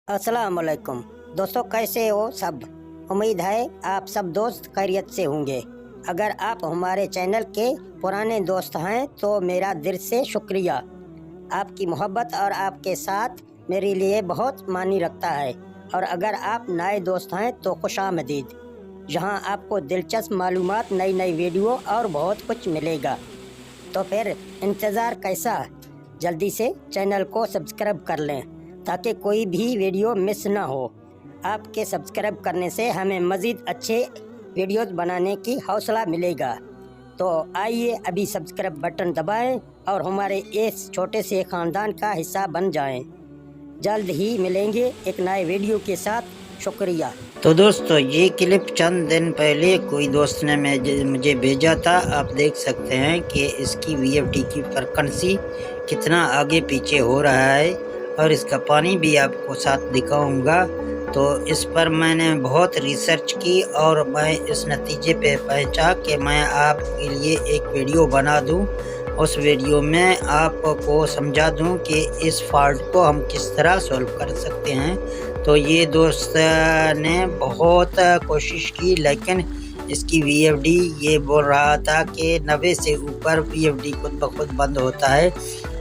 अस्सलाम वालेकुम दोस्तों, कैसे हो सब। उम्मीद है आप सब दोस्त खैरियत से होंगे। अगर आप हमारे चैनल के पुराने दोस्त हैं तो मेरा दिल से शुक्रिया। आपकी मोहब्बत और आपके साथ मेरे लिए बहुत मानी रखता है। और अगर आप नए दोस्त हैं तो खुशामदीद। जहां आपको दिलचस्प मालूमात, नई नई वीडियो और बहुत कुछ मिलेगा। तो फिर इंतज़ार कैसा, जल्दी से चैनल को सब्सक्राइब कर लें ताकि कोई भी वीडियो मिस ना हो। आपके सब्सक्राइब करने से हमें मज़ीद अच्छे वीडियोस बनाने की हौसला मिलेगा। तो आइए अभी सब्सक्राइब बटन दबाएं और हमारे इस छोटे से ख़ानदान का हिस्सा बन जाएं। जल्द ही मिलेंगे एक नए वीडियो के साथ। शुक्रिया। तो दोस्तों, ये क्लिप चंद दिन पहले कोई दोस्त ने मुझे भेजा था। आप देख सकते हैं कि इसकी VFD की फ्रीक्वेंसी कितना आगे पीछे हो रहा है और इसका पानी भी आपको साथ दिखाऊंगा। तो इस पर मैंने बहुत रिसर्च की और मैं इस नतीजे पे पहुंचा कि मैं आपके लिए एक वीडियो बना दूं। उस वीडियो में आपको समझा दूं कि इस फॉल्ट को हम किस तरह सॉल्व कर सकते हैं। तो ये दोस्त ने बहुत कोशिश की, लेकिन इसकी VFD ये बोल रहा था कि 90 से ऊपर VFD खुद ब खुद बंद होता है।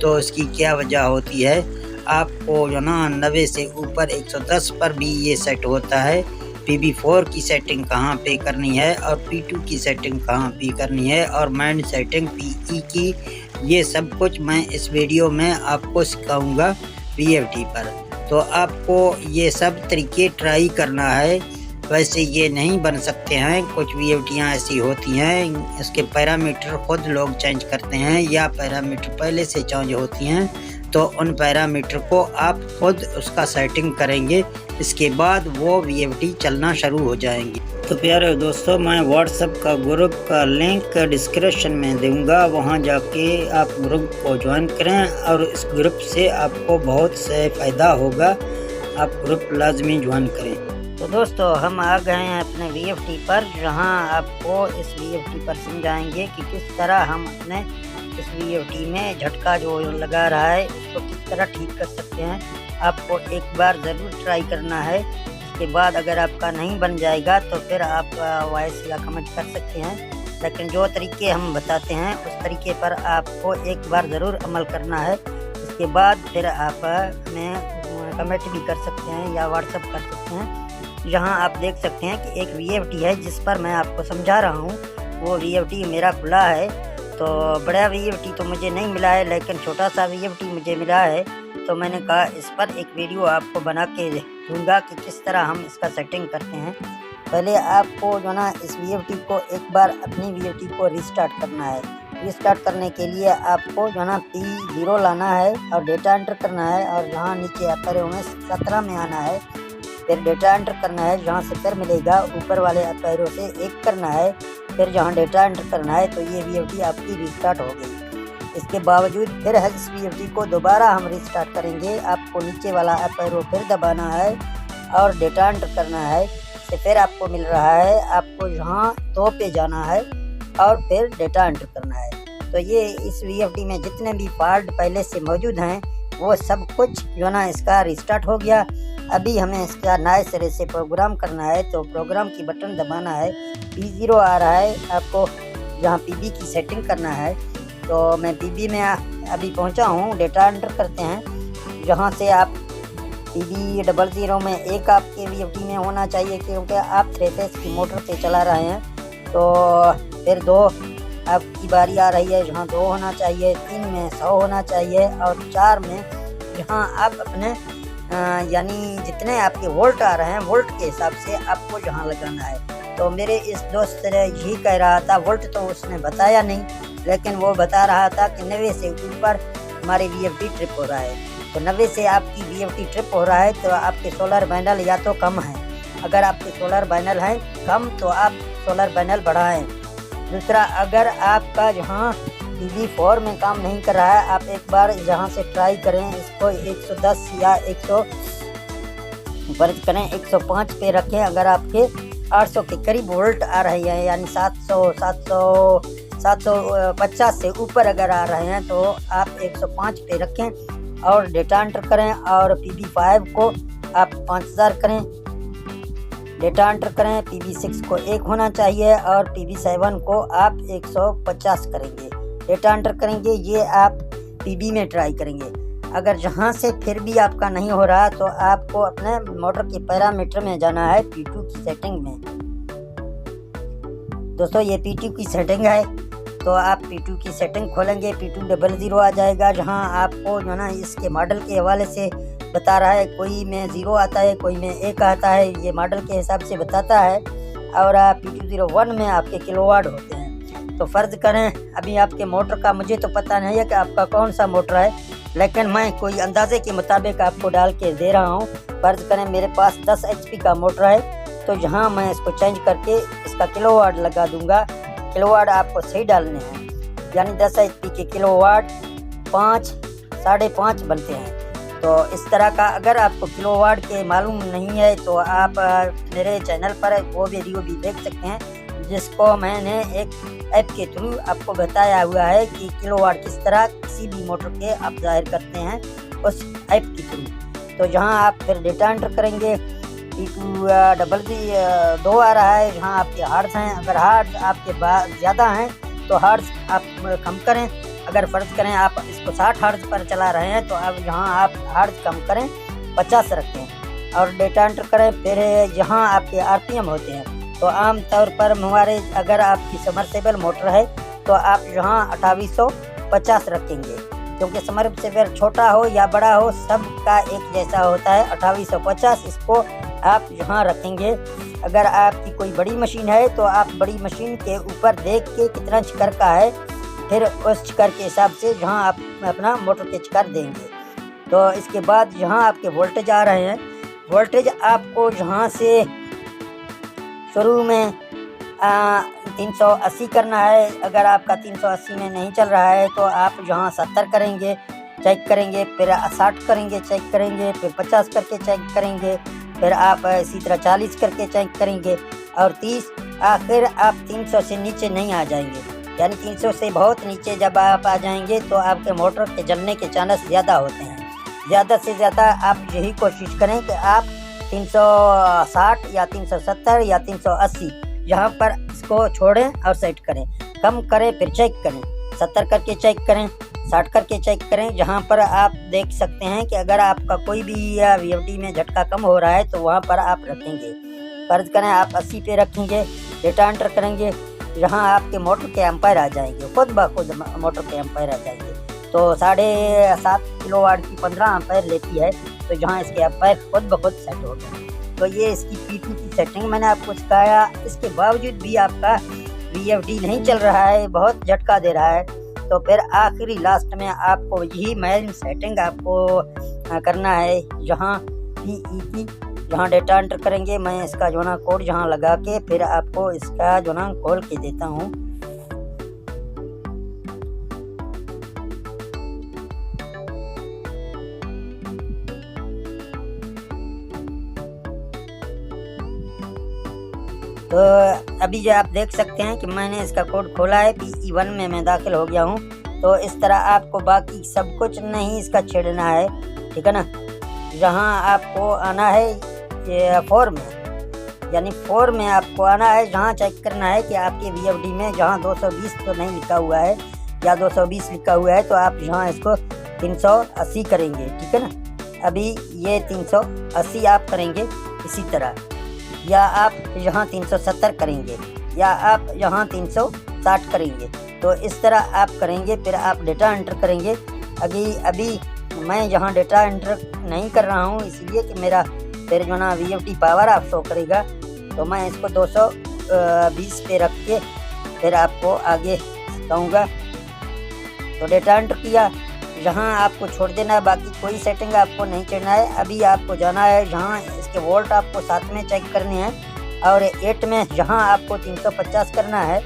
तो इसकी क्या वजह होती है? आपको जो ना 90 से ऊपर 110 पर भी ये सेट होता है। PB4 की सेटिंग कहाँ पे करनी है और P2 की सेटिंग कहाँ पे करनी है और माइंड सेटिंग PE की, ये सब कुछ मैं इस वीडियो में आपको सिखाऊंगा VFD पर। तो आपको ये सब तरीके ट्राई करना है। वैसे ये नहीं बन सकते हैं, कुछ VFDयाँ ऐसी होती हैं इसके पैरामीटर खुद लोग चेंज करते हैं या पैरामीटर पहले से चेंज होती हैं। तो उन पैरामीटर को आप खुद उसका सेटिंग करेंगे, इसके बाद वो VFD चलना शुरू हो जाएंगी। तो प्यारे दोस्तों, मैं व्हाट्सएप का ग्रुप का लिंक डिस्क्रिप्शन में दूंगा, वहां जाके आप ग्रुप को ज्वाइन करें और इस ग्रुप से आपको बहुत से फ़ायदा होगा। आप ग्रुप लाजमी ज्वाइन करें। तो दोस्तों, हम आ गए हैं अपने VFD पर, जहां आपको इस VFD पर समझाएंगे कि किस तरह हम अपने इस VFD में झटका जो लगा रहा है उसको किस तरह ठीक कर सकते हैं। आपको एक बार ज़रूर ट्राई करना है। इसके बाद अगर आपका नहीं बन जाएगा तो फिर आप वॉइस या कमेंट कर सकते हैं। लेकिन जो तरीके हम बताते हैं उस तरीके पर आपको एक बार ज़रूर अमल करना है। इसके बाद फिर आप हमें कमेंट भी कर सकते हैं या व्हाट्सअप कर सकते हैं। यहाँ आप देख सकते हैं कि एक VFD है जिस पर मैं आपको समझा रहा हूँ। वो VFD मेरा खुला है। तो बड़ा VFD तो मुझे नहीं मिला है, लेकिन छोटा सा VFD मुझे मिला है। तो मैंने कहा इस पर एक वीडियो आपको बना के दूंगा कि किस तरह हम इसका सेटिंग करते हैं। पहले आपको जो ना इस VFD को एक बार अपनी VFD को रिस्टार्ट करना है। रिस्टार्ट करने के लिए आपको जो ना P0 लाना है और डेटा एंटर करना है और यहाँ नीचे अपर में 17 में आना है। फिर डेटा एंटर करना है, जहाँ से फिर मिलेगा ऊपर वाले पैरों से 1 करना है। फिर जहाँ डेटा एंटर करना है तो ये VFD आपकी रिस्टार्ट हो गई। इसके बावजूद फिर इस VFD को दोबारा हम रिस्टार्ट करेंगे। आपको नीचे वाला अप एरो फिर दबाना है और डेटा एंटर करना है। तो फिर आपको मिल रहा है, आपको यहाँ 2 पे जाना है और फिर डेटा एंटर करना है। तो ये इस VFD में जितने भी फॉल्ट पहले से मौजूद हैं वो सब कुछ जो ना इसका रिस्टार्ट हो गया। अभी हमें इसका नए सिरे से प्रोग्राम करना है। तो प्रोग्राम की बटन दबाना है। P0 आ रहा है, आपको जहाँ PB की सेटिंग करना है। तो मैं PB में अभी पहुँचा हूँ। डेटा एंटर करते हैं, जहाँ से आप PB00 में 1 आपके VFD में होना चाहिए, क्योंकि आप 3 फेस की मोटर से चला रहे हैं। तो फिर 2 आपकी बारी आ रही है, जहाँ 2 होना चाहिए। 3 में 100 होना चाहिए और 4 में जहाँ आप अपने यानी जितने आपके वोल्ट आ रहे हैं वोल्ट के हिसाब से आपको जहाँ लगाना है। तो मेरे इस दोस्त ने यही कह रहा था, वोल्ट तो उसने बताया नहीं, लेकिन वो बता रहा था कि 90 से ऊपर हमारे VFD ट्रिप हो रहा है। तो 90 से आपकी VFD ट्रिप हो रहा है तो आपके सोलर पैनल या तो कम है। अगर आपके सोलर पैनल हैं कम तो आप सोलर पैनल बढ़ाएं। दूसरा, अगर आपका जहाँ PB4 में काम नहीं कर रहा है, आप एक बार जहाँ से ट्राई करें, इसको 110 या 100 फर्ज करें 105 पे रखें। अगर आपके 800 के करीब वोल्ट आ रही है, यानी 750 से ऊपर अगर आ रहे हैं तो आप 105 पे रखें और डेटा एंटर करें और PB5 को आप 5000 करें, डेटा एंटर करें। PB6 को 1 होना चाहिए और PB7 को आप 150 करेंगे, डेटा एंटर करेंगे। ये आप PB में ट्राई करेंगे। अगर जहाँ से फिर भी आपका नहीं हो रहा तो आपको अपने मोटर के पैरामीटर में जाना है, P2 की सेटिंग में। दोस्तों ये P2 की सेटिंग है, तो आप P2 की सेटिंग खोलेंगे, P200 आ जाएगा, जहाँ आपको जो ना इसके मॉडल के हवाले से बता रहा है। कोई में 0 आता है, कोई में 1 आता है, ये मॉडल के हिसाब से बताता है। और P201 में आपके किलोवाट होते हैं। तो फ़र्ज़ करें अभी आपके मोटर का, मुझे तो पता नहीं है कि आपका कौन सा मोटर है, लेकिन मैं कोई अंदाजे के मुताबिक आपको डाल के दे रहा हूँ। फ़र्ज़ करें मेरे पास 10 HP का मोटर है, तो यहाँ मैं इसको चेंज करके इसका किलोवाट लगा दूंगा। किलोवाट आपको सही डालने हैं, यानी 10 HP के किलोवाट 5, 5.5 बनते हैं। तो इस तरह का अगर आपको किलोवाट के मालूम नहीं है तो आप मेरे चैनल पर वो वीडियो भी देख सकते हैं, जिसको मैंने एक ऐप के थ्रू आपको बताया हुआ है कि किलोवाट किस तरह किसी भी मोटर के आप जाहिर करते हैं उस ऐप के थ्रू। तो जहाँ आप फिर डेटा एंटर करेंगे, P200 आ रहा है, जहाँ आपके हार्ट्स हैं। अगर हार्ट्स आपके ज़्यादा हैं तो हार्ट्स आप कम करें। अगर फ़र्ज़ करें आप इसको 60 हार्ट्स पर चला रहे हैं तो अब यहाँ आप हार्ट्स कम करें, 50 रखें और डेटा एंटर करें। फिर यहाँ आपके RPM होते हैं, तो आम तौर पर हमारे अगर आपकी सबमर्सिबल मोटर है तो आप यहाँ 2850 रखेंगे, क्योंकि सबमर्सिबल छोटा हो या बड़ा हो सबका एक जैसा होता है 2850। इसको आप यहाँ रखेंगे। अगर आपकी कोई बड़ी मशीन है तो आप बड़ी मशीन के ऊपर देख के कितना चक्कर का है, फिर उस चक्कर के हिसाब से जहाँ आप अपना मोटर के चक्कर देंगे। तो इसके बाद यहाँ आपके वोल्टेज आ रहे हैं। वोल्टेज आपको यहाँ से शुरू में 380 करना है। अगर आपका 380 में नहीं चल रहा है तो आप यहाँ 70 करेंगे, चेक करेंगे, फिर 60 करेंगे, चेक करेंगे, फिर 50 करके चेक करेंगे, फिर आप इसी तरह 40 करके चेक करेंगे और 30। आखिर आप 300 से नीचे नहीं आ जाएंगे, यानी 300 से बहुत नीचे जब आप आ जाएंगे तो आपके मोटर के जलने के चांस ज़्यादा होते हैं। ज़्यादा से ज़्यादा आप यही कोशिश करें कि आप 360 या 370 या 380 यहाँ पर इसको छोड़ें और सेट करें। कम करें फिर चेक करें, 70 करके चेक करें, 60 करके चेक करें। जहाँ पर आप देख सकते हैं कि अगर आपका कोई भी VFD में झटका कम हो रहा है तो वहाँ पर आप रखेंगे। फ़र्ज़ करें आप 80 पे रखेंगे, डेटा एंटर करेंगे, यहाँ आपके मोटर के एम्पायर आ जाएंगे, खुद ब खुद मोटर के एम्पायर आ जाएंगे। तो 7.5 किलोवाट की 15 एम्पायर लेती है, तो जहाँ इसके एम्पायर खुद ब खुद सेट हो गए। तो ये इसकी P2 की सेटिंग मैंने आपको सिखाया। इसके बावजूद भी आपका VFD नहीं चल रहा है, बहुत झटका दे रहा है, तो फिर आखिरी लास्ट में आपको यही मेन सेटिंग आपको करना है। यहाँ PEP जहाँ डेटा एंटर करेंगे, मैं इसका जो ना कोड जहाँ लगा के फिर आपको इसका जो ना खोल के देता हूँ। तो अभी जो आप देख सकते हैं कि मैंने इसका कोड खोला है, PE1 में मैं दाखिल हो गया हूँ। तो इस तरह आपको बाकी सब कुछ नहीं इसका छेड़ना है, ठीक है ना। जहाँ आपको आना है ये 4 में, यानी 4 में आपको आना है। जहाँ चेक करना है कि आपके VFD में जहाँ 220 तो नहीं लिखा हुआ है या 220 लिखा हुआ है, तो आप यहाँ इसको 380 करेंगे, ठीक है ना। अभी ये 380 आप करेंगे इसी तरह, या आप यहाँ 370 करेंगे, या आप यहाँ 360 करेंगे। तो इस तरह आप करेंगे, फिर आप डेटा एंटर करेंगे। अभी मैं यहाँ डेटा एंटर नहीं कर रहा हूँ, इसलिए कि मेरा फिर जो ना VFD पावर आप शो करेगा। तो मैं इसको 220 पे रख के फिर आपको आगे सिखाऊँगा। तो डेटा एंटर किया, यहाँ आपको छोड़ देना है, बाकी कोई सेटिंग आपको नहीं करना है। अभी आपको जाना है जहाँ इसके वोल्ट आपको 7 में चेक करने हैं और 8 में जहाँ आपको 350 करना है,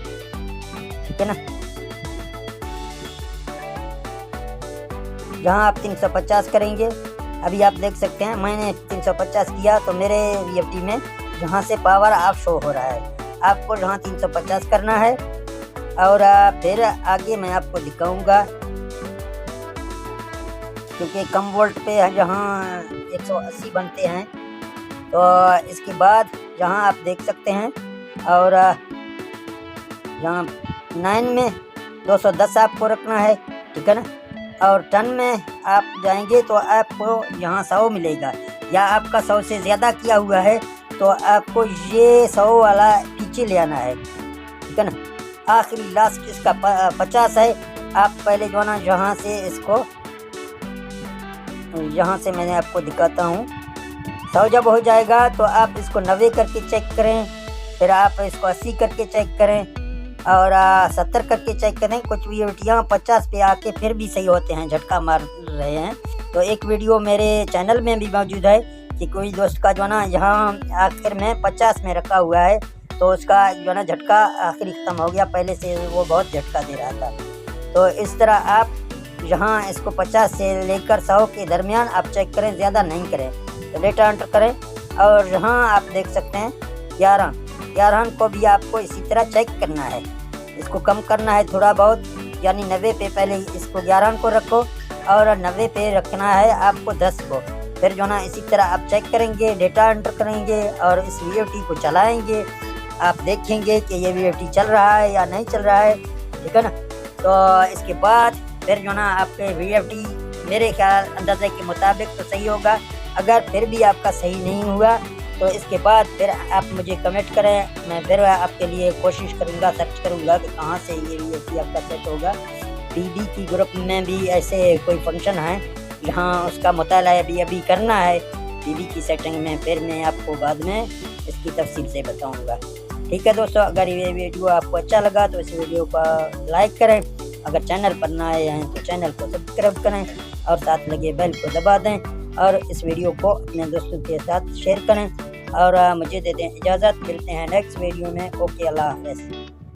ठीक है ना। जहाँ आप 350 करेंगे, अभी आप देख सकते हैं मैंने 350 किया तो मेरे VFD में जहाँ से पावर ऑफ शो हो रहा है। आपको जहाँ 350 करना है और फिर आगे मैं आपको दिखाऊंगा, क्योंकि कम वोल्ट पे जहाँ 180 बनते हैं तो इसके बाद यहाँ आप देख सकते हैं, और यहाँ 9 में 210 आपको रखना है, ठीक है ना। और 10 में आप जाएंगे तो आपको यहाँ 100 मिलेगा, या आपका 100 से ज़्यादा किया हुआ है तो आपको ये 100 वाला पीछे ले आना है, ठीक है ना। आखिरी लास्ट इसका 50 है। आप पहले जो है ना यहाँ से इसको, यहाँ से मैंने आपको दिखाता हूँ। 100 जब हो जाएगा तो आप इसको 90 करके चेक करें, फिर आप इसको 80 करके चेक करें, और 70 करके चेक करें। कुछ वीडियो 50 पे आके फिर भी सही होते हैं, झटका मार रहे हैं। तो एक वीडियो मेरे चैनल में भी मौजूद है कि कोई दोस्त का जो है ना यहाँ आखिर में 50 में रखा हुआ है, तो उसका जो है ना झटका आखिरी ख़त्म हो गया, पहले से वो बहुत झटका दे रहा था। तो इस तरह आप यहाँ इसको 50 से लेकर 100 के दरमियान आप चेक करें, ज़्यादा नहीं करें। तो डेटा एंटर करें, और यहाँ आप देख सकते हैं 11 को भी आपको इसी तरह चेक करना है, इसको कम करना है थोड़ा बहुत, यानी 90 पे पहले इसको 11 को रखो, और 90 पे रखना है आपको 10 को। फिर जो ना इसी तरह आप चेक करेंगे, डेटा एंटर करेंगे, और इस VFT को चलाएंगे। आप देखेंगे कि ये VFT चल रहा है या नहीं चल रहा है, ठीक है ना। तो इसके बाद फिर जो ना आपके VFT मेरे ख्याल अंदाजे के मुताबिक तो सही होगा। अगर फिर भी आपका सही नहीं हुआ तो इसके बाद फिर आप मुझे कमेंट करें, मैं फिर आपके लिए कोशिश करूँगा, सर्च करूँगा कि कहाँ से ये VFT आपका सेट होगा। BB की ग्रुप में भी ऐसे कोई फंक्शन है, यहाँ उसका मुताला अभी करना है BB की सेटिंग में, फिर मैं आपको बाद में इसकी तफसील से बताऊँगा। ठीक है दोस्तों, अगर ये वीडियो आपको अच्छा लगा तो इस वीडियो को लाइक करें, अगर चैनल पर नए आए हैं तो चैनल को सब्सक्राइब करें, और साथ लगे बेल को दबा दें, और इस वीडियो को अपने दोस्तों के साथ शेयर करें। और मुझे दे दें इजाज़त, मिलते हैं नेक्स्ट वीडियो में। ओके, अल्लाह हाफ़िज़।